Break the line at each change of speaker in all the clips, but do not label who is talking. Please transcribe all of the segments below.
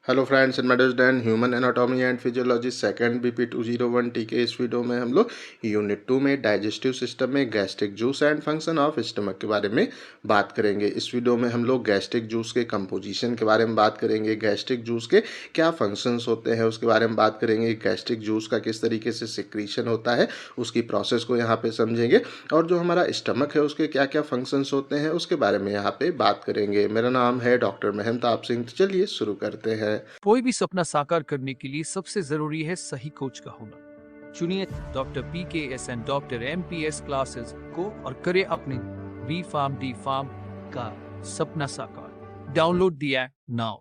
Hello friends and medals Dan human anatomy and physiology second BP 201 T के इस video में हम लोग यूनिट 2 में डाइजेस्टिव सिस्टम में gastric juice and function of stomach के बारे में बात करेंगे। इस वीडियो में हम लोग गैस्ट्रिक जूस के कंपोजिशन के बारे में बात करेंगे, गैस्ट्रिक जूस के क्या फंक्शंस होते हैं उसके बारे में बात करेंगे, गैस्ट्रिक जूस का किस तरीके से सिक्रीशन होता है उसकी प्रोसेस को यहाँ पे समझेंगे और जो हमारा स्टमक है उसके क्या क्या फंक्शंस होते हैं उसके बारे में यहाँ पे बात करेंगे। मेरा नाम है डॉक्टर महंताब सिंह। चलिए शुरू करते हैं।
कोई भी सपना साकार करने के लिए सबसे जरूरी है सही कोच का होना। चुनिए doctor PKS and doctor MPS classes को और करें अपने बी फार्म डी फार्म का सपना साकार। Download the app now.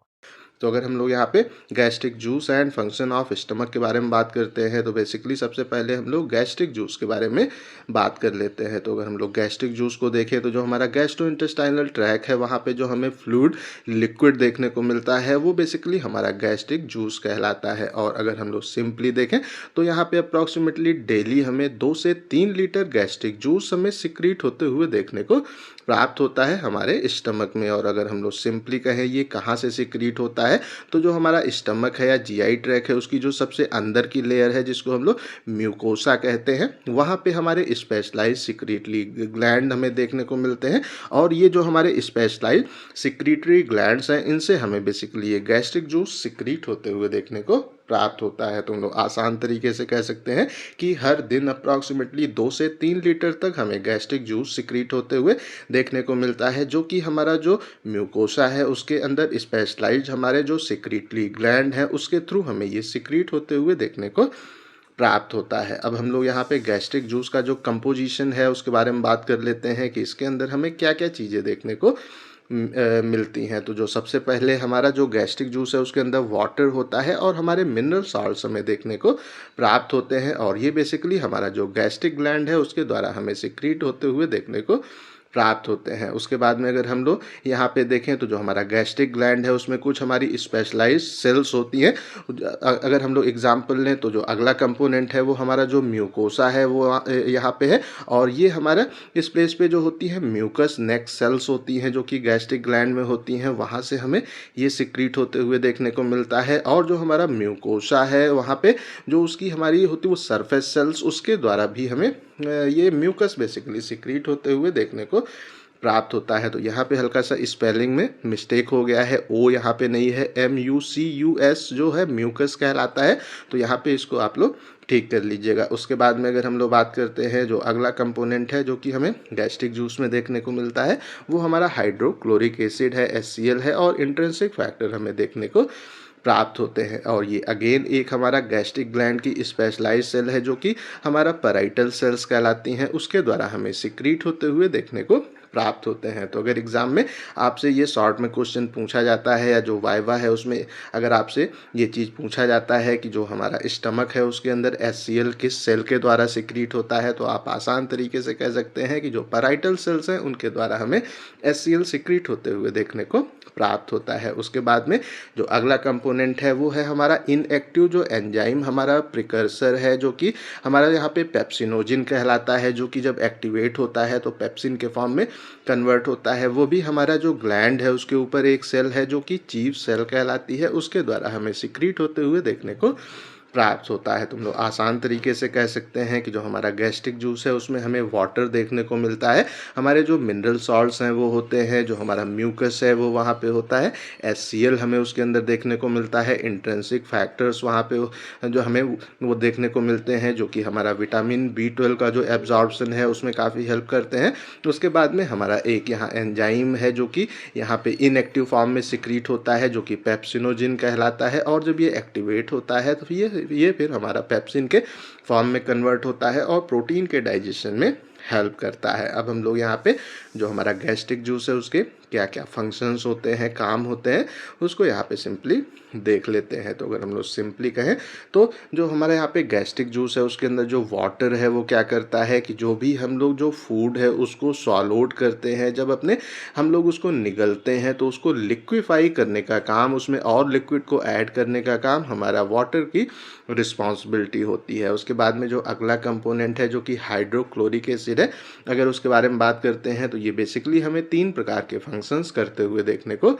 तो अगर हम लोग यहाँ पे gastric juice and function of stomach के बारे में बात करते हैं तो बेसिकली सबसे पहले हम लोग गैस्ट्रिक जूस के बारे में बात कर लेते हैं। तो अगर हम लोग गैस्ट्रिक जूस को देखें तो जो हमारा गैस्ट्रोइंटेस्टाइनल ट्रैक है वहाँ पे जो हमें फ्लूइड लिक्विड देखने को मिलता है वो बेसिकली हमारा गैस्ट्रिक जूस कहलाता है। और अगर हम लोग सिंपली देखें तो यहाँ पे अप्रॉक्सीमेटली डेली हमें 2 से 3 लीटर गैस्ट्रिक जूस हमें सिक्रीट होते हुए देखने को प्राप्त होता है हमारे स्टमक में। और अगर हम लोग सिंपली कहें ये कहाँ से सिक्रीट होता है तो जो हमारा स्टमक है या जीआई ट्रैक है उसकी जो सबसे अंदर की लेयर है जिसको हम लोग म्यूकोसा कहते हैं वहाँ पे हमारे स्पेशलाइज सिक्रीटरी ग्लैंड हमें देखने को मिलते हैं। और ये जो हमारे स्पेशलाइज सिक्रीटरी ग्लैंड्स हैं इनसे हमें बेसिकली ये गैस्ट्रिक जूस सिक्रीट होते हुए देखने को प्राप्त होता है। तो हम लोग आसान तरीके से कह सकते हैं कि हर दिन अप्रॉक्सीमेटली 2 से 3 लीटर तक हमें गैस्ट्रिक जूस सिक्रीट होते हुए देखने को मिलता है, जो कि हमारा जो म्यूकोसा है उसके अंदर स्पेशलाइज्ड हमारे जो सिक्रीटरी ग्लैंड है उसके थ्रू हमें ये सिक्रीट होते हुए देखने को प्राप्त होता है। अब हम लोग यहाँ पे गैस्ट्रिक जूस का जो कंपोजिशन है उसके बारे में बात कर लेते हैं कि इसके अंदर हमें क्या क्या चीज़ें देखने को मिलती हैं। तो जो सबसे पहले हमारा जो गैस्ट्रिक जूस है उसके अंदर वाटर होता है और हमारे मिनरल सॉल्ट्स हमें देखने को प्राप्त होते हैं और ये बेसिकली हमारा जो गैस्ट्रिक ग्लैंड है उसके द्वारा हमें सिक्रीट होते हुए देखने को प्राप्त होते हैं। उसके बाद में अगर हम लोग यहाँ पे देखें तो जो हमारा गैस्ट्रिक ग्लैंड है उसमें कुछ हमारी स्पेशलाइज्ड सेल्स होती हैं। अगर हम लोग एग्जांपल लें तो जो अगला कंपोनेंट है वो हमारा जो म्यूकोसा है वो यहाँ पे है और ये हमारा इस प्लेस पे जो होती है म्यूकस नेक सेल्स होती हैं जो कि गैस्ट्रिक ग्लैंड में होती हैं, वहाँ से हमें ये सिक्रीट होते हुए देखने को मिलता है। और जो हमारा म्यूकोसा है वहाँ पे जो उसकी हमारी होती है वो सरफेस सेल्स उसके द्वारा भी हमें ये म्यूकस बेसिकली सिक्रीट होते हुए देखने को प्राप्त होता है। तो यहाँ पे हल्का सा स्पेलिंग में मिस्टेक हो गया है, ओ यहाँ पे नहीं है, MUCUS जो है म्यूकस कहलाता है। तो यहाँ पे इसको आप लोग ठीक कर लीजिएगा। उसके बाद में अगर हम लोग बात करते हैं जो अगला कंपोनेंट है जो कि हमें गैस्ट्रिक जूस में देखने को मिलता है वो हमारा हाइड्रोक्लोरिक एसिड है, HCl है और इंट्रिंसिक फैक्टर हमें देखने को प्राप्त होते हैं। और ये अगेन एक हमारा गैस्ट्रिक ग्लैंड की स्पेशलाइज सेल है जो कि हमारा पैराइटल सेल्स कहलाती हैं, उसके द्वारा हमें सिक्रीट होते हुए देखने को प्राप्त होते हैं। तो अगर एग्जाम में आपसे ये शॉर्ट में क्वेश्चन पूछा जाता है या जो वाइवा है उसमें अगर आपसे ये चीज़ पूछा जाता है कि जो हमारा स्टमक है उसके अंदर HCl किस सेल के द्वारा सिक्रीट होता है तो आप आसान तरीके से कह सकते हैं कि जो पैराइटल सेल्स हैं उनके द्वारा हमें HCl सिक्रीट होते हुए देखने को प्राप्त होता है। उसके बाद में जो अगला कंपोनेंट है वो है हमारा इनएक्टिव जो एंजाइम हमारा प्रिकर्सर है जो कि हमारा यहाँ पे पेप्सिनोजिन कहलाता है, जो कि जब एक्टिवेट होता है तो पेप्सिन के फॉर्म में कन्वर्ट होता है। वो भी हमारा जो ग्लैंड है उसके ऊपर एक सेल है जो कि चीफ सेल कहलाती है, उसके द्वारा हमें सिक्रीट होते हुए देखने को प्राप्त होता है। तुम लोग आसान तरीके से कह सकते हैं कि जो हमारा गैस्ट्रिक जूस है उसमें हमें वाटर देखने को मिलता है, हमारे जो मिनरल सॉल्ट्स हैं वो होते हैं, जो हमारा म्यूकस है वो वहाँ पे होता है, HCl हमें उसके अंदर देखने को मिलता है, इंट्रिंसिक फैक्टर्स वहाँ पे जो हमें वो देखने को मिलते हैं जो कि हमारा विटामिन B12 का जो एब्जॉर्प्शन है उसमें काफ़ी हेल्प करते हैं। उसके बाद में हमारा एक यहाँ एंजाइम है जो कि यहाँ पे इनएक्टिव फॉर्म में सिक्रीट होता है जो कि पेप्सिनोजिन कहलाता है और जब ये एक्टिवेट होता है तो ये फिर हमारा पेप्सिन के फॉर्म में कन्वर्ट होता है और प्रोटीन के डाइजेशन में हेल्प करता है। अब हम लोग यहाँ पे जो हमारा गैस्ट्रिक जूस है उसके क्या क्या फंक्शंस होते हैं, काम होते हैं, उसको यहाँ पे सिंपली देख लेते हैं। तो अगर हम लोग सिंपली कहें तो जो हमारे यहाँ पे गैस्ट्रिक जूस है उसके अंदर जो वाटर है वो क्या करता है कि जो भी हम लोग जो फूड है उसको सॉलोड करते हैं, जब अपने हम लोग उसको निगलते हैं तो उसको लिक्विफाई करने का काम, उसमें और लिक्विड को ऐड करने का काम हमारा वाटर की रिस्पॉन्सिबिलिटी होती है। उसके बाद में जो अगला कंपोनेंट है जो कि हाइड्रोक्लोरिक एसिड है, अगर उसके बारे में बात करते हैं तो ये बेसिकली हमें 3 प्रकार के फंक्शंस करते हुए देखने को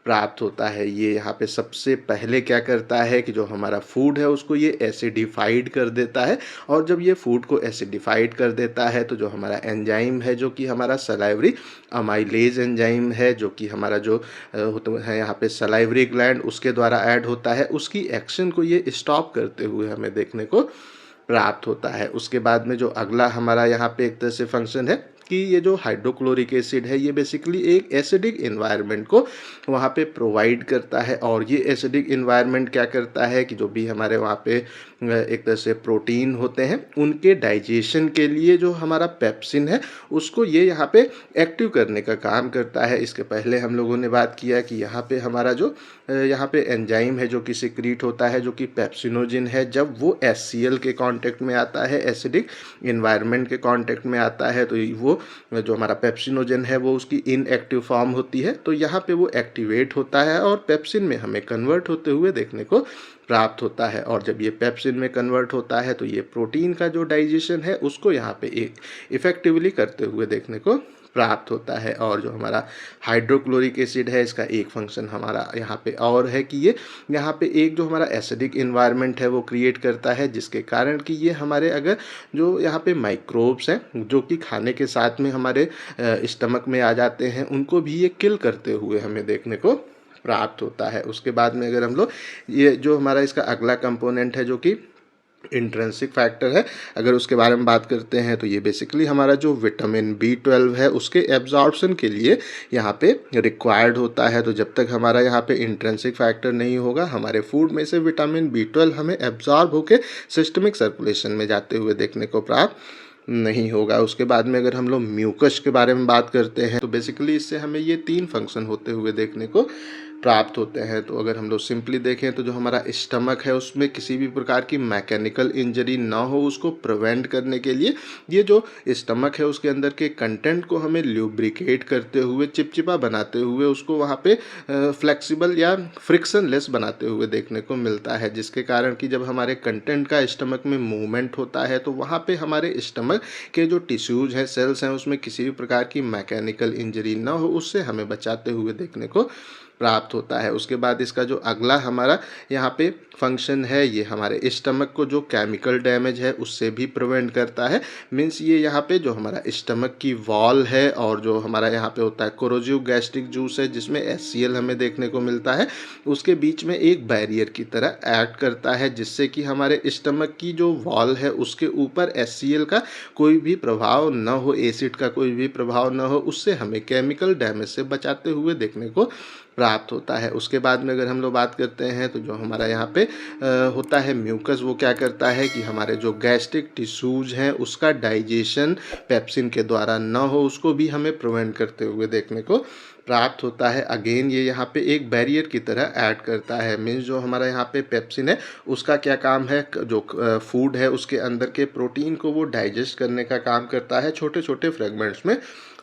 प्राप्त होता है। ये यहाँ पे सबसे पहले क्या करता है कि जो हमारा फूड है उसको ये एसिडिफाइड कर देता है, और जब ये फूड को एसिडिफाइड कर देता है तो जो हमारा एंजाइम है, जो कि हमारा सलाइवरी अमाइलेज एंजाइम है, जो कि हमारा जो होता है यहाँ पे सलाइवरी ग्लैंड, उसके द्वारा ऐड होता है, उसकी एक्शन को ये स्टॉप करते हुए हमें देखने को प्राप्त होता है। उसके बाद में जो अगला हमारा यहाँ पे एक तरह से फंक्शन है कि ये जो हाइड्रोक्लोरिक एसिड है ये बेसिकली एक एसिडिक इन्वायरमेंट को वहाँ पे प्रोवाइड करता है, और ये एसिडिक इन्वायरमेंट क्या करता है कि जो भी हमारे वहाँ पे एक तरह से प्रोटीन होते हैं उनके डाइजेशन के लिए जो हमारा पेप्सिन है उसको ये यहाँ पे एक्टिव करने का काम करता है। इसके पहले हम लोगों ने बात किया कि यहाँ पे हमारा जो यहाँ पे एंजाइम है जो कि सिक्रीट होता है, जो कि पेप्सिनोजिन है, जब वो HCl के कांटेक्ट में आता है, एसिडिक इन्वायरमेंट के कांटेक्ट में आता है, तो वो जो हमारा पेप्सिनोजन है वो उसकी इनएक्टिव फॉर्म होती है, तो यहाँ पे वो एक्टिवेट होता है और पेप्सिन में हमें कन्वर्ट होते हुए देखने को प्राप्त होता है। और जब ये पेप्सिन में कन्वर्ट होता है तो ये प्रोटीन का जो डाइजेशन है उसको यहाँ पे एक इफेक्टिवली करते हुए देखने को प्राप्त होता है। और जो हमारा हाइड्रोक्लोरिक एसिड है इसका एक फंक्शन हमारा यहाँ पे और है कि ये यहाँ पे एक जो हमारा एसिडिक इन्वायरमेंट है वो क्रिएट करता है, जिसके कारण कि ये हमारे अगर जो यहाँ पे माइक्रोब्स हैं जो कि खाने के साथ में हमारे स्टमक में आ जाते हैं उनको भी ये किल करते हुए हमें देखने को प्राप्त होता है। उसके बाद में अगर हम लोग ये जो हमारा इसका अगला कंपोनेंट है जो कि इंट्रिंसिक फैक्टर है, अगर उसके बारे में बात करते हैं तो ये बेसिकली हमारा जो विटामिन B12 है उसके एब्जॉर्प्शन के लिए यहाँ पे रिक्वायर्ड होता है। तो जब तक हमारा यहाँ पे इंट्रिंसिक फैक्टर नहीं होगा हमारे फूड में से विटामिन B12 हमें एब्जॉर्ब होकर सिस्टमिक सर्कुलेशन में जाते हुए देखने को प्राप्त नहीं होगा। उसके बाद में अगर हम लोग म्यूकस के बारे में बात करते हैं तो बेसिकली इससे हमें ये 3 फंक्शन होते हुए देखने को प्राप्त होते हैं। तो अगर हम लोग सिंपली देखें तो जो हमारा स्टमक है उसमें किसी भी प्रकार की मैकेनिकल इंजरी ना हो उसको प्रिवेंट करने के लिए ये जो स्टमक है उसके अंदर के कंटेंट को हमें ल्यूब्रिकेट करते हुए, चिपचिपा बनाते हुए, उसको वहाँ पे फ्लेक्सिबल या फ्रिक्शनलेस बनाते हुए देखने को मिलता है, जिसके कारण कि जब हमारे कंटेंट का स्टमक में मूवमेंट होता है तो वहाँ पे हमारे स्टमक के जो टिश्यूज़ हैं, सेल्स हैं, उसमें किसी भी प्रकार की मैकेनिकल इंजरी ना हो, उससे हमें बचाते हुए देखने को प्राप्त होता है। उसके बाद इसका जो अगला हमारा यहाँ पे फंक्शन है ये हमारे स्टमक को जो केमिकल डैमेज है उससे भी प्रिवेंट करता है। मीन्स ये यहाँ पे जो हमारा स्टमक की वॉल है और जो हमारा यहाँ पे होता है कोरोजिव गैस्ट्रिक जूस है जिसमें HCl हमें देखने को मिलता है, उसके बीच में एक बैरियर की तरह एक्ट करता है, जिससे कि हमारे स्टमक की जो वॉल है उसके ऊपर HCl का कोई भी प्रभाव न हो, एसिड का कोई भी प्रभाव न हो, उससे हमें केमिकल डैमेज से बचाते हुए देखने को प्राप्त होता है। उसके बाद में अगर हम लोग बात करते हैं तो जो हमारा यहाँ पे होता है म्यूकस, वो क्या करता है कि हमारे जो गैस्ट्रिक टिश्यूज़ हैं उसका डाइजेशन पेप्सिन के द्वारा ना हो उसको भी हमें प्रिवेंट करते हुए देखने को प्राप्त होता है। अगेन ये यहाँ पे एक बैरियर की तरह ऐड करता है। मीन्स जो हमारा यहाँ पे पेप्सिन है उसका क्या काम है, जो फूड है उसके अंदर के प्रोटीन को वो डाइजेस्ट करने का काम करता है, छोटे छोटे फ्रेगमेंट्स में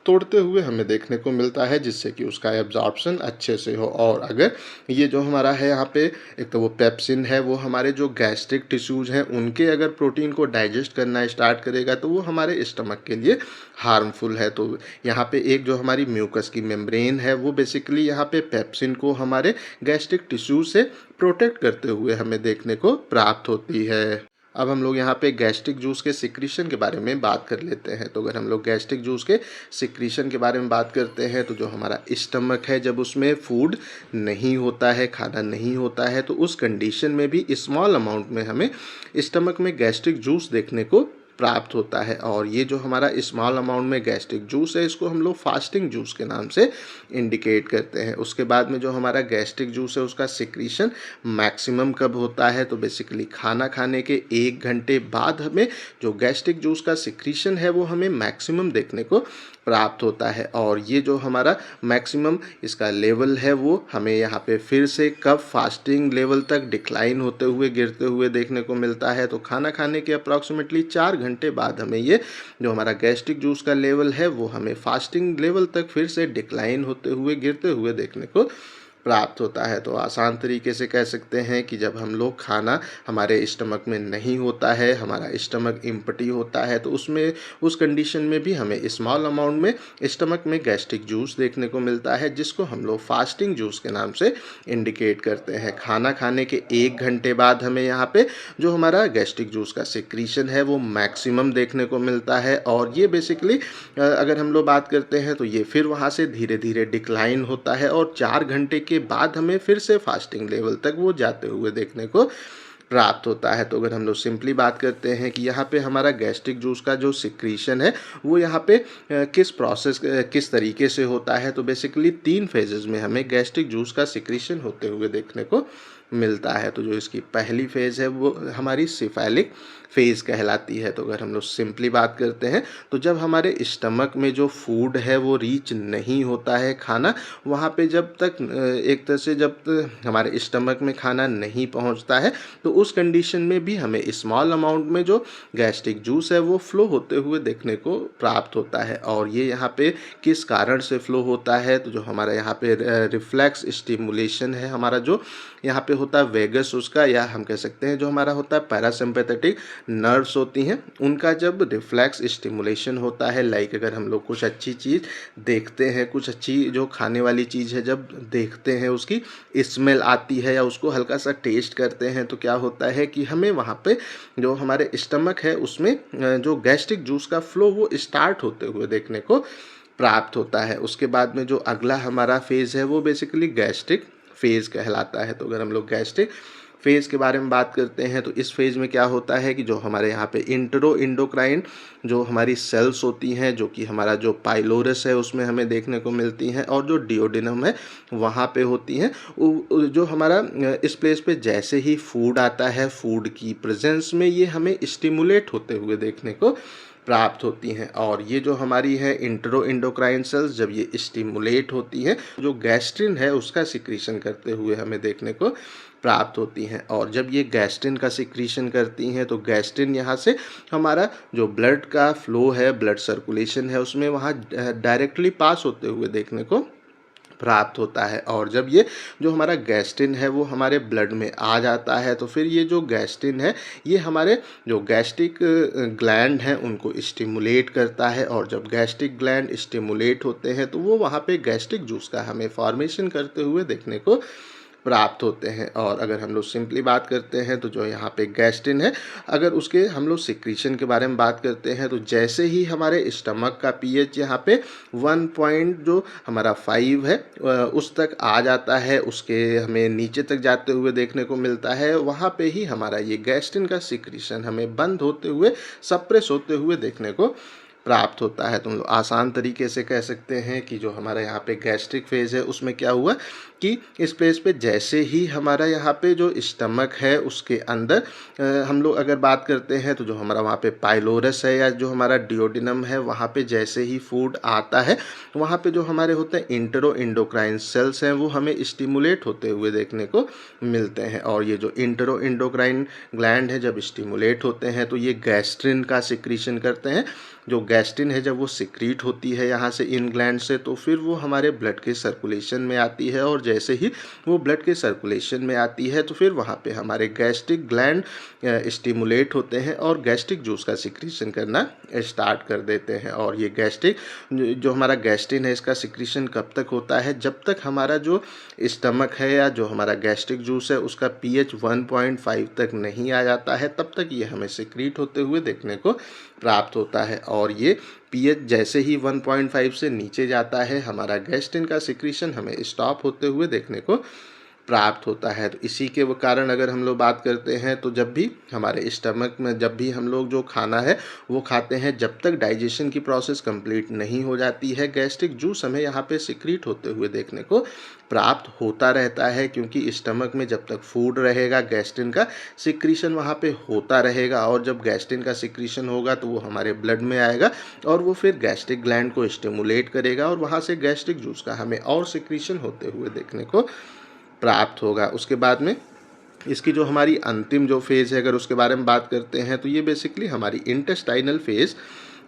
तोड़ते हुए हमें देखने को मिलता है, जिससे कि उसका एब्जॉर्प्शन अच्छे से हो। और अगर ये जो हमारा है यहाँ पे एक तो वो पेप्सिन है वो हमारे जो गैस्ट्रिक टिश्यूज़ हैं उनके अगर प्रोटीन को डाइजेस्ट करना स्टार्ट करेगा तो वो हमारे स्टमक के लिए हार्मफुल है। तो यहाँ पे एक जो हमारी म्यूकस की मेम्ब्रेन है वो बेसिकली यहाँ पे पेप्सिन को हमारे गैस्ट्रिक टिश्यू से प्रोटेक्ट करते हुए हमें देखने को प्राप्त होती है। अब हम लोग यहाँ पे गैस्ट्रिक जूस के सिक्रीशन के बारे में बात कर लेते हैं। तो अगर हम लोग गैस्ट्रिक जूस के सिक्रीशन के बारे में बात करते हैं तो जो हमारा स्टमक है जब उसमें फूड नहीं होता है, खाना नहीं होता है, तो उस कंडीशन में भी स्मॉल अमाउंट में हमें स्टमक में गैस्ट्रिक जूस देखने को प्राप्त होता है। और ये जो हमारा स्मॉल अमाउंट में गैस्ट्रिक जूस है इसको हम लोग फास्टिंग जूस के नाम से इंडिकेट करते हैं। उसके बाद में जो हमारा गैस्ट्रिक जूस है उसका सिक्रीशन मैक्सिमम कब होता है, तो बेसिकली खाना खाने के 1 घंटे बाद हमें जो गैस्ट्रिक जूस का सिक्रीशन है वो हमें मैक्सिमम देखने को प्राप्त होता है। और ये जो हमारा मैक्सिमम इसका लेवल है वो हमें यहाँ पे फिर से कब फास्टिंग लेवल तक डिक्लाइन होते हुए, गिरते हुए देखने को मिलता है, तो खाना खाने के अप्रॉक्सीमेटली 4 घंटे बाद हमें ये जो हमारा गैस्ट्रिक जूस का लेवल है वो हमें फास्टिंग लेवल तक फिर से डिक्लाइन होते हुए, गिरते हुए देखने को प्राप्त होता है। तो आसान तरीके से कह सकते हैं कि जब हम लोग खाना हमारे स्टमक में नहीं होता है, हमारा स्टमक एम्प्टी होता है, तो उसमें उस कंडीशन में भी हमें स्मॉल अमाउंट में स्टमक में गैस्ट्रिक जूस देखने को मिलता है, जिसको हम लोग फास्टिंग जूस के नाम से इंडिकेट करते हैं। खाना खाने के 1 घंटे बाद हमें यहाँ पे जो हमारा गैस्ट्रिक जूस का सिक्रीशन है वो मैक्सिमम देखने को मिलता है, और ये बेसिकली अगर हम लोग बात करते हैं तो ये फिर वहाँ से धीरे धीरे डिक्लाइन होता है, और 4 घंटे के बाद हमें फिर से फास्टिंग लेवल तक वो जाते हुए देखने को प्राप्त होता है। तो अगर हम लोग सिंपली बात करते हैं कि यहाँ पे हमारा गैस्ट्रिक जूस का जो सिक्रीशन है वो यहाँ पे किस तरीके से होता है, तो बेसिकली 3 फेजेस में हमें गैस्ट्रिक जूस का सिक्रीशन होते हुए देखने को मिलता है। तो जो इसकी पहली फेज़ है वो हमारी सिफालिक फेज़ कहलाती है। तो अगर हम लोग सिंपली बात करते हैं तो जब हमारे स्टमक में जो फूड है वो रीच नहीं होता है खाना, वहाँ पे जब तक एक तरह से जब हमारे स्टमक में खाना नहीं पहुँचता है, तो उस कंडीशन में भी हमें स्मॉल अमाउंट में जो गैस्ट्रिक जूस है वो फ्लो होते हुए देखने को प्राप्त होता है। और ये यहाँ पे किस कारण से फ्लो होता है, तो जो हमारा यहाँ पे रिफ्लेक्स स्टिमुलेशन है, हमारा जो यहाँ पे होता है वेगस उसका, या हम कह सकते हैं जो हमारा होता है पैरासिम्पैथेटिक नर्व्स होती हैं, उनका जब रिफ्लेक्स स्टिमुलेशन होता है, लाइक अगर हम लोग कुछ अच्छी चीज़ देखते हैं, कुछ अच्छी जो खाने वाली चीज़ है जब देखते हैं, उसकी स्मेल आती है या उसको हल्का सा टेस्ट करते हैं, तो क्या होता है कि हमें वहाँ पे जो हमारे स्टमक है उसमें जो गैस्ट्रिक जूस का फ्लो वो स्टार्ट होते हुए देखने को प्राप्त होता है। उसके बाद में जो अगला हमारा फेज़ है वो बेसिकली गैस्ट्रिक फेज़ कहलाता है। तो अगर हम लोग गैस्ट्रिक फेज़ के बारे में बात करते हैं तो इस फेज़ में क्या होता है कि जो हमारे यहाँ पे इंटरो इंडोक्राइन जो हमारी सेल्स होती हैं, जो कि हमारा जो पाइलोरस है उसमें हमें देखने को मिलती हैं, और जो डिओडिनम है वहाँ पे होती हैं, जो हमारा इस प्लेस पे जैसे ही फूड आता है, फूड की प्रेजेंस में ये हमें स्टिमुलेट होते हुए देखने को प्राप्त होती हैं। और ये जो हमारी है इंटरो इंडोक्राइन सेल्स, जब ये स्टिमुलेट होती हैं, जो गैस्ट्रिन है उसका सिक्रीशन करते हुए हमें देखने को प्राप्त होती हैं। और जब ये गैस्ट्रिन का सिक्रीशन करती हैं तो गैस्ट्रिन यहाँ से हमारा जो ब्लड का फ्लो है, ब्लड सर्कुलेशन है, उसमें वहाँ डायरेक्टली पास होते हुए देखने को प्राप्त होता है। और जब ये जो हमारा गैस्ट्रिन है वो हमारे ब्लड में आ जाता है, तो फिर ये जो गैस्ट्रिन है ये हमारे जो गैस्ट्रिक ग्लैंड हैं उनको स्टिमुलेट करता है, और जब गैस्ट्रिक ग्लैंड स्टिमुलेट होते हैं तो वो वहाँ पे गैस्ट्रिक जूस का हमें फॉर्मेशन करते हुए देखने को प्राप्त होते हैं। और अगर हम लोग सिंपली बात करते हैं तो जो यहाँ पे गैस्ट्रिन है, अगर उसके हम लोग सिक्रीशन के बारे में बात करते हैं तो जैसे ही हमारे स्टमक का पीएच यहाँ पे 1 पॉइंट जो हमारा 5 है उस तक आ जाता है, उसके हमें नीचे तक जाते हुए देखने को मिलता है, वहाँ पे ही हमारा ये गैस्ट्रिन का सिक्रीशन हमें बंद होते हुए, सप्रेस होते हुए देखने को प्राप्त होता है। तो हम लोग आसान तरीके से कह सकते हैं कि जो हमारा यहाँ पे गैस्ट्रिक फेज़ है उसमें क्या हुआ कि इस प्लेस पे जैसे ही हमारा यहाँ पे जो स्टमक है उसके अंदर हम लोग अगर बात करते हैं तो जो हमारा वहाँ पे पाइलोरस है या जो हमारा डिओडिनम है, वहाँ पे जैसे ही फूड आता है वहाँ पे जो हमारे होते हैं इंटरो इंडोक्राइन सेल्स हैं वो हमें स्टिमुलेट होते हुए देखने को मिलते हैं। और ये जो इंटरो इंडोक्राइन ग्लैंड है जब स्टिमुलेट होते हैं तो ये गैस्ट्रिन का सिक्रीशन करते हैं। जो गैस्ट्रिन है जब वो सिक्रीट होती है यहाँ से इन ग्लैंड से, तो फिर वो हमारे ब्लड के सर्कुलेशन में आती है, और जैसे ही वो ब्लड के सर्कुलेशन में आती है तो फिर वहाँ पे हमारे गैस्ट्रिक ग्लैंड स्टिमुलेट होते हैं और गैस्ट्रिक जूस का सिक्रीशन करना स्टार्ट कर देते हैं। और ये गैस्ट्रिक जो हमारा गैस्ट्रिन है इसका सिक्रीशन कब तक होता है, जब तक हमारा जो स्टमक है या जो हमारा गैस्ट्रिक जूस है उसका पीएच 1.5 तक नहीं आ जाता है, तब तक ये हमें सिक्रीट होते हुए देखने को प्राप्त होता है। और ये पीएच जैसे ही 1.5 से नीचे जाता है, हमारा गैस्ट्रिन का सिक्रीशन हमें स्टॉप होते हुए देखने को प्राप्त होता है। तो इसी के कारण अगर हम लोग बात करते हैं तो जब भी हमारे स्टमक में जब भी हम लोग जो खाना है वो खाते हैं, जब तक डाइजेशन की प्रोसेस कंप्लीट नहीं हो जाती है, गैस्ट्रिक जूस हमें यहाँ पे सिक्रीट होते हुए देखने को प्राप्त होता रहता है, क्योंकि स्टमक में जब तक फूड रहेगा गैस्ट्रिन का सिक्रीशन वहाँ पे होता रहेगा, और जब गैस्ट्रिन का सिक्रीशन होगा तो वो हमारे ब्लड में आएगा और वो फिर गैस्ट्रिक ग्लैंड को स्टिमुलेट करेगा, और वहाँ से गैस्ट्रिक जूस का हमें और सिक्रीशन होते हुए देखने को प्राप्त होगा। उसके बाद में इसकी जो हमारी अंतिम जो फेज़ है अगर उसके बारे में बात करते हैं तो ये बेसिकली हमारी इंटेस्टाइनल फेज़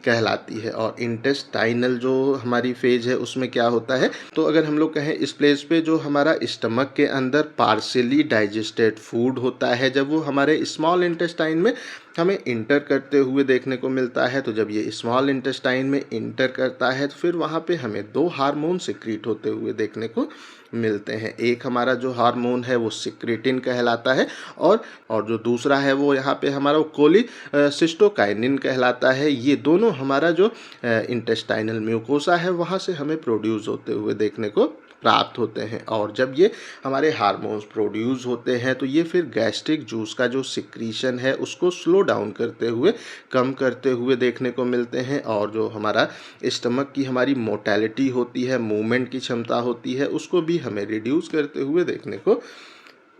कहलाती है। और इंटेस्टाइनल जो हमारी फेज है उसमें क्या होता है, तो अगर हम लोग कहें इस प्लेस पे जो हमारा स्टमक के अंदर पार्शियली डाइजेस्टेड फूड होता है, जब वो हमारे स्मॉल इंटेस्टाइन में हमें इंटर करते हुए देखने को मिलता है, तो जब ये स्मॉल इंटेस्टाइन में इंटर करता है तो फिर वहाँ पे हमें दो हार्मोन सिक्रीट होते हुए देखने को मिलते हैं। एक हमारा जो हार्मोन है वो सिक्रेटिन कहलाता है, और जो दूसरा है वो यहाँ पे हमारा वो कोलिसिस्टोकाइनिन कहलाता है। ये दोनों हमारा जो इंटेस्टाइनल म्यूकोसा है वहाँ से हमें प्रोड्यूस होते हुए देखने को प्राप्त होते हैं। और जब ये हमारे हार्मोन्स प्रोड्यूस होते हैं तो ये फिर गैस्ट्रिक जूस का जो सिक्रीशन है उसको स्लो डाउन करते हुए, कम करते हुए देखने को मिलते हैं। और जो हमारा स्टमक की हमारी मोटेलिटी होती है, मूवमेंट की क्षमता होती है, उसको भी हमें रिड्यूस करते हुए देखने को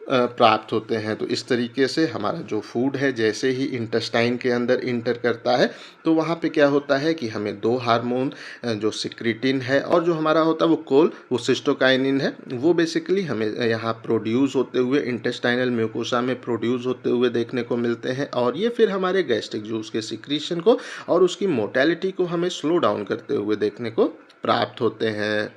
प्राप्त होते हैं। तो इस तरीके से हमारा जो फूड है जैसे ही इंटेस्टाइन के अंदर इंटर करता है तो वहाँ पे क्या होता है कि हमें दो हार्मोन जो सिक्रेटिन है और जो हमारा होता है वो सिस्टोकाइनिन है, वो बेसिकली हमें यहाँ प्रोड्यूस होते हुए इंटेस्टाइनल म्यूकोसा में प्रोड्यूस होते हुए देखने को मिलते हैं। और ये फिर हमारे गैस्ट्रिक जूस के सिक्रीशन को और उसकी मोटेलिटी को हमें स्लो डाउन करते हुए देखने को प्राप्त होते हैं।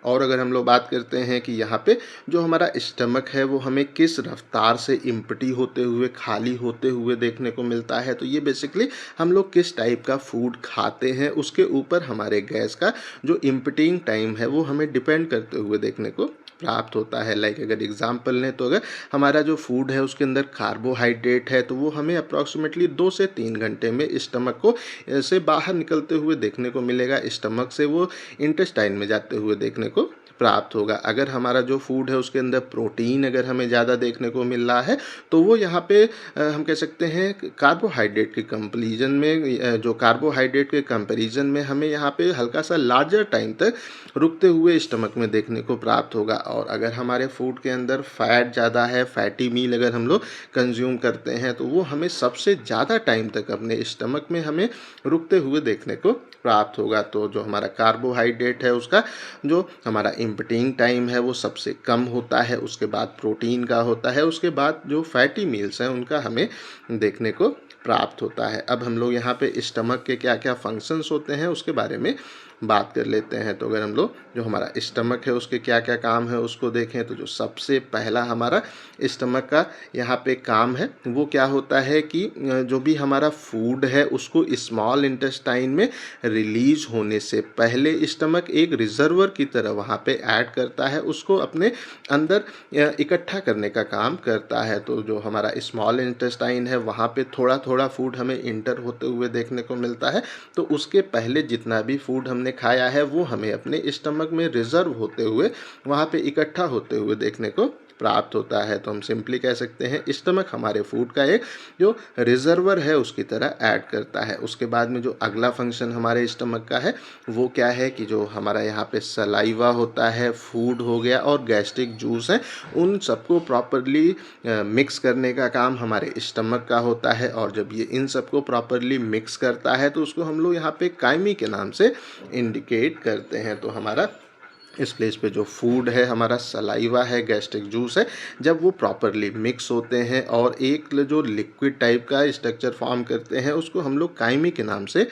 और अगर हम लोग बात करते हैं कि यहाँ पे जो हमारा स्टमक है वो हमें किस रफ्तार से इम्पटी होते हुए, खाली होते हुए देखने को मिलता है, तो ये बेसिकली हम लोग किस टाइप का फूड खाते हैं उसके ऊपर हमारे गैस का जो इम्पटिंग टाइम है वो हमें डिपेंड करते हुए देखने को प्राप्त होता है। लाइक अगर एग्जांपल लें तो अगर हमारा जो फूड है उसके अंदर कार्बोहाइड्रेट है तो वो हमें अप्रॉक्सीमेटली 2 से 3 घंटे में स्टमक को से बाहर निकलते हुए देखने को मिलेगा, स्टमक से वो इंटेस्टाइन में जाते हुए देखने को प्राप्त होगा। अगर हमारा जो फूड है उसके अंदर प्रोटीन अगर हमें ज़्यादा देखने को मिल रहा है तो वो यहाँ पे हम कह सकते हैं कार्बोहाइड्रेट के कंपेरिजन में जो कार्बोहाइड्रेट के कंपेरिजन में हमें यहाँ पे हल्का सा लार्जर टाइम तक रुकते हुए स्टमक में देखने को प्राप्त होगा। और अगर हमारे फूड के अंदर फैट ज़्यादा है, फैटी मील अगर हम लोग कंज्यूम करते हैं तो वो हमें सबसे ज़्यादा टाइम तक अपने स्टमक में हमें रुकते हुए देखने को प्राप्त होगा। तो जो हमारा कार्बोहाइड्रेट है उसका जो हमारा इम्पटिंग टाइम है वो सबसे कम होता है, उसके बाद प्रोटीन का होता है, उसके बाद जो फैटी मील्स हैं उनका हमें देखने को प्राप्त होता है। अब हम लोग यहाँ पे स्टमक के क्या क्या फंक्शंस होते हैं उसके बारे में बात कर लेते हैं। तो अगर हम लोग जो हमारा स्टमक है उसके क्या क्या काम है उसको देखें तो जो सबसे पहला हमारा स्टमक का यहाँ पे काम है वो क्या होता है कि जो भी हमारा फूड है उसको स्मॉल इंटेस्टाइन में रिलीज होने से पहले स्टमक एक रिजर्वर की तरह वहाँ पे ऐड करता है, उसको अपने अंदर इकट्ठा करने का काम करता है। तो जो हमारा स्मॉल इंटेस्टाइन है वहाँ पे थोड़ा थोड़ा फूड हमें इंटर होते हुए देखने को मिलता है, तो उसके पहले जितना भी फूड हमने खाया है वो हमें अपने स्टमक में रिजर्व होते हुए वहाँ पे इकट्ठा होते हुए देखने को प्राप्त होता है। तो हम सिंपली कह सकते हैं स्टमक हमारे फूड का एक जो रिजर्वर है उसकी तरह ऐड करता है। उसके बाद में जो अगला फंक्शन हमारे स्टमक का है वो क्या है कि जो हमारा यहाँ पे सलाइवा होता है, फूड हो गया और गैस्ट्रिक जूस है, उन सबको प्रॉपरली मिक्स करने का काम हमारे स्टमक का होता है। और जब ये इन सबको प्रॉपरली मिक्स करता है तो उसको हम लोग यहाँ पे कायमी के नाम से इंडिकेट करते हैं। तो हमारा इस प्लेस पे जो फूड है हमारा सलाइवा है, गैस्ट्रिक जूस है, जब वो प्रॉपरली मिक्स होते हैं और एक जो लिक्विड टाइप का स्ट्रक्चर फॉर्म करते हैं उसको हम लोग कायमी के नाम से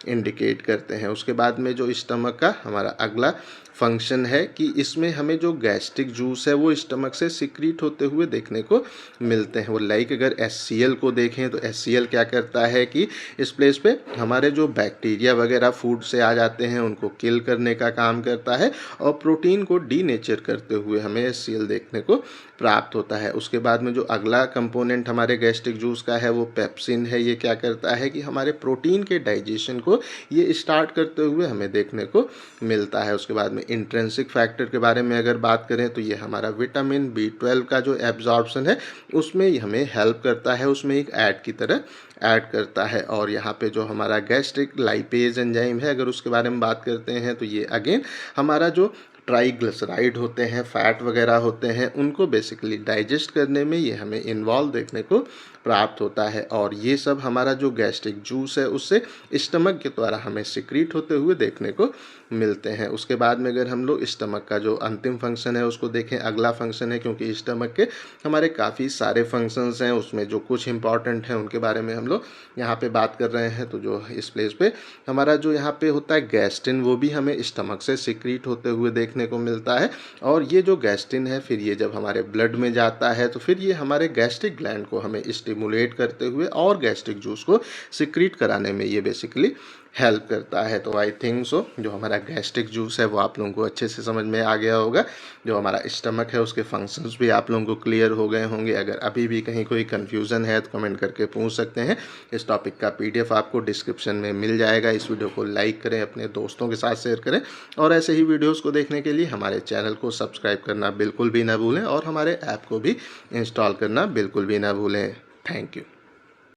इंडिकेट करते हैं। उसके बाद में जो स्टमक का हमारा अगला फंक्शन है कि इसमें हमें जो गैस्ट्रिक जूस है वो स्टमक से सिक्रीट होते हुए देखने को मिलते हैं। वो लाइक अगर HCl को देखें तो HCl क्या करता है कि इस प्लेस पे हमारे जो बैक्टीरिया वगैरह फूड से आ जाते हैं उनको किल करने का काम करता है और प्रोटीन को डीनेचर करते हुए हमें HCl देखने को प्राप्त होता है। उसके बाद में जो अगला कंपोनेंट हमारे गैस्ट्रिक जूस का है वो पेप्सिन है। ये क्या करता है कि हमारे प्रोटीन के डाइजेशन को ये स्टार्ट करते हुए हमें देखने को मिलता है। उसके बाद में इंट्रिंसिक फैक्टर के बारे में अगर बात करें तो ये हमारा विटामिन B12 का जो एब्जॉर्प्शन है उसमें हमें हेल्प करता है, उसमें एक ऐड की तरह ऐड करता है। और यहाँ पे जो हमारा गैस्ट्रिक लाइपेज एंजाइम है अगर उसके बारे में बात करते हैं तो ये अगेन हमारा जो ट्राइग्लिसराइड होते हैं, फैट वगैरह होते हैं, उनको बेसिकली डाइजेस्ट करने में ये हमें इन्वॉल्व देखने को प्राप्त होता है। और ये सब हमारा जो गैस्ट्रिक जूस है उससे स्टमक के द्वारा हमें सिक्रीट होते हुए देखने को मिलते हैं। उसके बाद में अगर हम लोग स्टमक का जो अंतिम फंक्शन है उसको देखें, अगला फंक्शन है, क्योंकि स्टमक के हमारे काफ़ी सारे फंक्शंस हैं, उसमें जो कुछ इंपॉर्टेंट हैं उनके बारे में हम लोग यहाँ पे बात कर रहे हैं। तो जो इस प्लेस पे हमारा जो यहाँ पे होता है गैस्ट्रिन, वो भी हमें स्टमक से सिक्रीट होते हुए देखने को मिलता है। और ये जो गैस्ट्रिन है फिर ये जब हमारे ब्लड में जाता है तो फिर ये हमारे गैस्ट्रिक ग्लैंड को हमें स्टिमुलेट करते हुए और गैस्ट्रिक जूस को सिक्रीट कराने में ये बेसिकली हेल्प करता है। तो आई थिंक सो जो हमारा गैस्ट्रिक जूस है वो आप लोगों को अच्छे से समझ में आ गया होगा। जो हमारा स्टमक है उसके फंक्शंस भी आप लोगों को क्लियर हो गए होंगे। अगर अभी भी कहीं कोई कन्फ्यूज़न है तो कमेंट करके पूछ सकते हैं। इस टॉपिक का PDF आपको डिस्क्रिप्शन में मिल जाएगा। इस वीडियो को लाइक करें, अपने दोस्तों के साथ शेयर करें और ऐसे ही वीडियोज़ को देखने के लिए हमारे चैनल को सब्सक्राइब करना बिल्कुल भी ना भूलें और हमारे ऐप को भी इंस्टॉल करना बिल्कुल भी ना भूलें। Thank you.